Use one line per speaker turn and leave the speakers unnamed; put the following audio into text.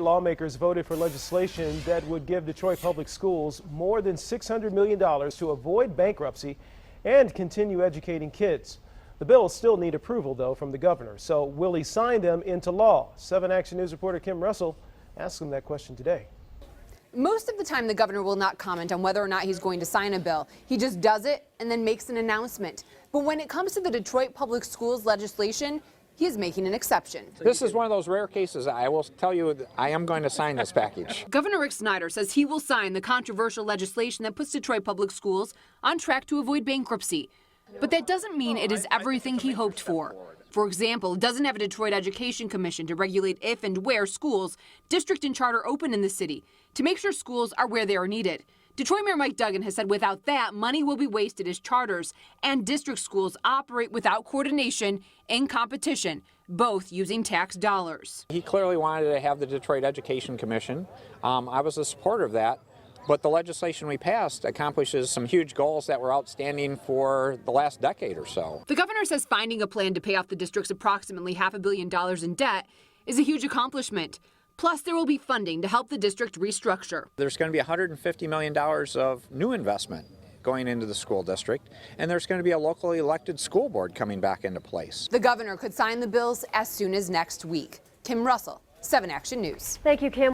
Lawmakers voted for legislation that would give Detroit Public Schools more than $600 million to avoid bankruptcy and continue educating kids. The bills still need approval, though, from the governor. So will he sign them into law? 7 Action News reporter Kim Russell asked him that question today.
Most of the time, the governor will not comment on whether or not he's going to sign a bill. He just does it and then makes an announcement. But when it comes to the Detroit Public Schools legislation, he is making an exception.
This is one of those rare cases. I will tell you, I am going to sign this package.
Governor Snyder says he will sign the controversial legislation that puts Detroit Public Schools on track to avoid bankruptcy. But that doesn't mean it is everything he hoped for. For example, it doesn't have a Detroit Education Commission to regulate if and where schools, district and charter, open in the city, to make sure schools are where they are needed. Detroit Mayor Mike Duggan has said without that, money will be wasted as charters and district schools operate without coordination and competition, both using tax dollars.
He clearly wanted to have the Detroit Education Commission. I was a supporter of that. But the legislation we passed accomplishes some huge goals that were outstanding for the last decade or so.
The governor says finding a plan to pay off the district's approximately $500 million in debt is a huge accomplishment. Plus, there will be funding to help the district restructure.
There's going to be $150 million of new investment going into the school district, and there's going to be a locally elected school board coming back into place.
The governor could sign the bills as soon as next week. Kim Russell, 7 Action News.
Thank you, Kim.